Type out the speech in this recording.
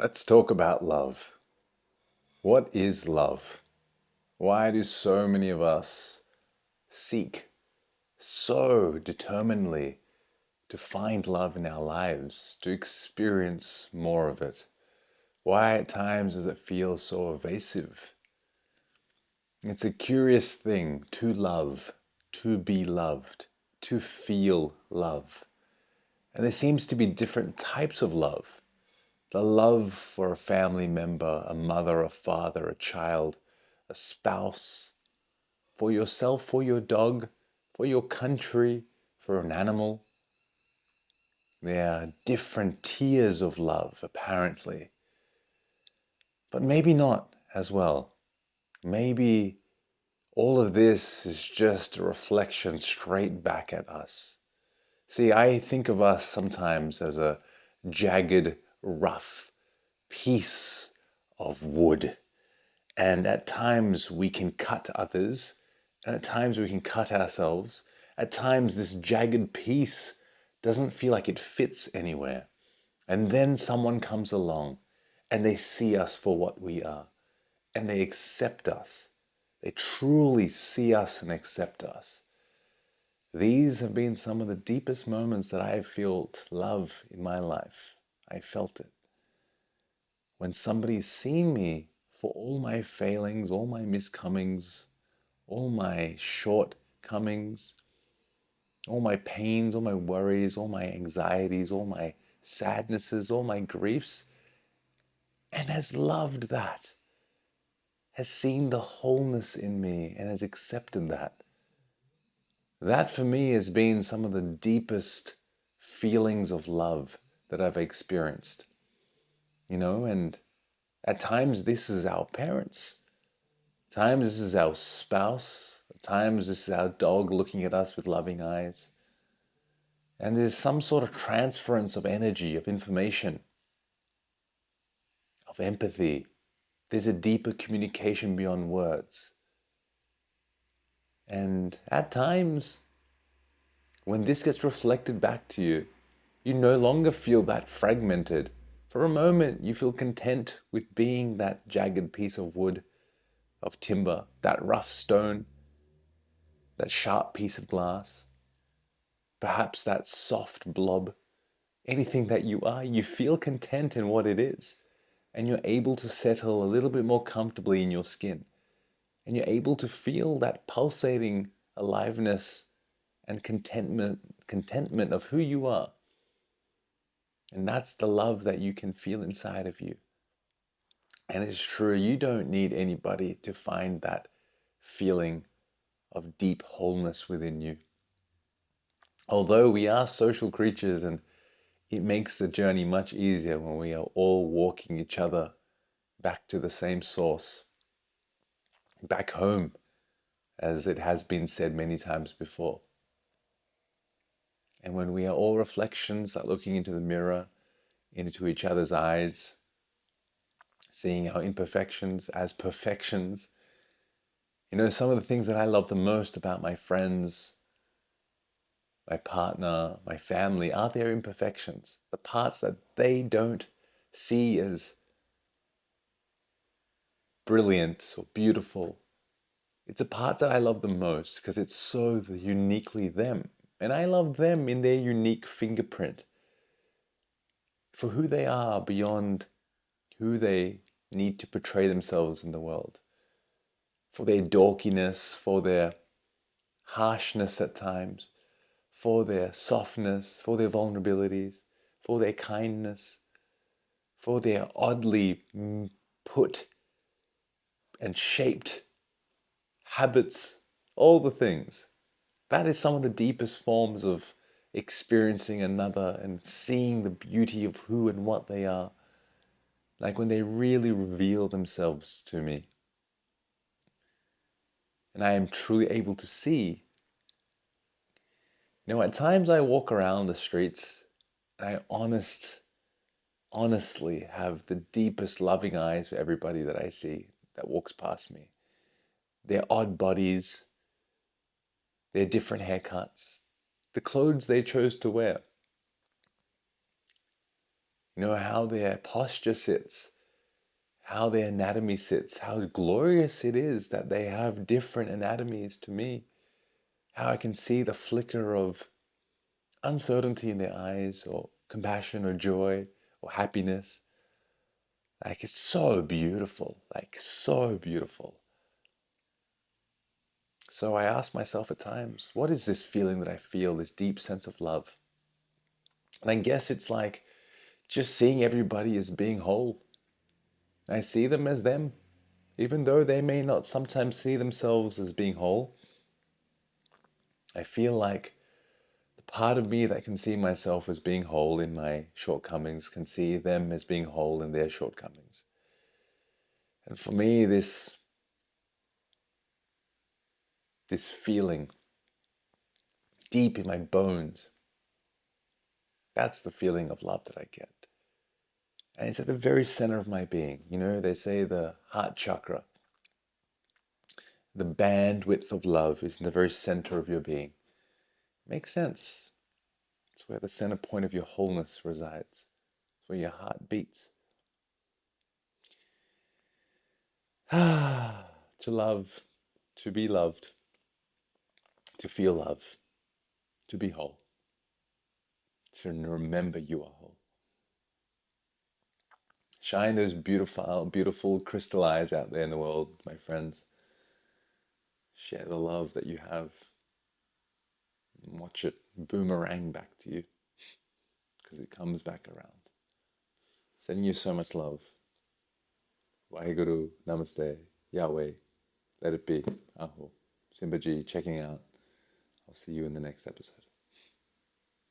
Let's talk about love. What is love? Why do so many of us seek so determinedly to find love in our lives, to experience more of it? Why at times does it feel so evasive? It's a curious thing to love, to be loved, to feel love. And there seems to be different types of love. The love for a family member, a mother, a father, a child, a spouse, for yourself, for your dog, for your country, for an animal. There are different tiers of love, apparently. But maybe not as well. Maybe all of this is just a reflection straight back at us. See, I think of us sometimes as a jagged, rough piece of wood. And at times we can cut others, and at times we can cut ourselves. At times this jagged piece doesn't feel like it fits anywhere. And then someone comes along and they see us for what we are, and they accept us. They truly see us and accept us. These have been some of the deepest moments that I have felt love in my life. I felt it. When somebody's seen me for all my failings, all my miscomings, all my shortcomings, all my pains, all my worries, all my anxieties, all my sadnesses, all my griefs, and has loved that, has seen the wholeness in me and has accepted that. That for me has been some of the deepest feelings of love that I've experienced. And at times this is our parents. At times this is our spouse. At times this is our dog looking at us with loving eyes. And there's some sort of transference of energy, of information, of empathy. There's a deeper communication beyond words. And at times, when this gets reflected back to you, you no longer feel that fragmented. For a moment, you feel content with being that jagged piece of wood, of timber, that rough stone, that sharp piece of glass, perhaps that soft blob. Anything that you are, you feel content in what it is. And you're able to settle a little bit more comfortably in your skin. And you're able to feel that pulsating aliveness and contentment of who you are. And that's the love that you can feel inside of you. And it's true, you don't need anybody to find that feeling of deep wholeness within you. Although we are social creatures, and it makes the journey much easier when we are all walking each other back to the same source, back home, as it has been said many times before. And when we are all reflections, like looking into the mirror, into each other's eyes, seeing our imperfections as perfections. Some of the things that I love the most about my friends, my partner, my family, are their imperfections. The parts that they don't see as brilliant or beautiful. It's a part that I love the most because it's so uniquely them. And I love them in their unique fingerprint for who they are beyond who they need to portray themselves in the world. For their dorkiness, for their harshness at times, for their softness, for their vulnerabilities, for their kindness, for their oddly put and shaped habits, all the things. That is some of the deepest forms of experiencing another and seeing the beauty of who and what they are. Like when they really reveal themselves to me. And I am truly able to see. At times I walk around the streets and I honestly have the deepest loving eyes for everybody that I see that walks past me. Their odd bodies, their different haircuts, the clothes they chose to wear. You know, how their posture sits, how their anatomy sits, how glorious it is that they have different anatomies to me, how I can see the flicker of uncertainty in their eyes, or compassion, or joy, or happiness. Like, it's so beautiful, like, so beautiful. So I ask myself at times, what is this feeling that I feel, this deep sense of love? And I guess it's like just seeing everybody as being whole. I see them as them, even though they may not sometimes see themselves as being whole. I feel like the part of me that can see myself as being whole in my shortcomings can see them as being whole in their shortcomings. And for me, this feeling deep in my bones, that's the feeling of love that I get. And it's at the very center of my being. You know, they say the heart chakra, the bandwidth of love is in the very center of your being. Makes sense. It's where the center point of your wholeness resides. It's where your heart beats. To love, to be loved, to feel love, to be whole, to remember you are whole. Shine those beautiful crystal eyes out there in the world, my friends. Share the love that you have and watch it boomerang back to you, because it comes back around. Sending you so much love. Waheguru, Namaste, Yahweh, let it be. Aho. Simba Ji checking out. I'll see you in the next episode.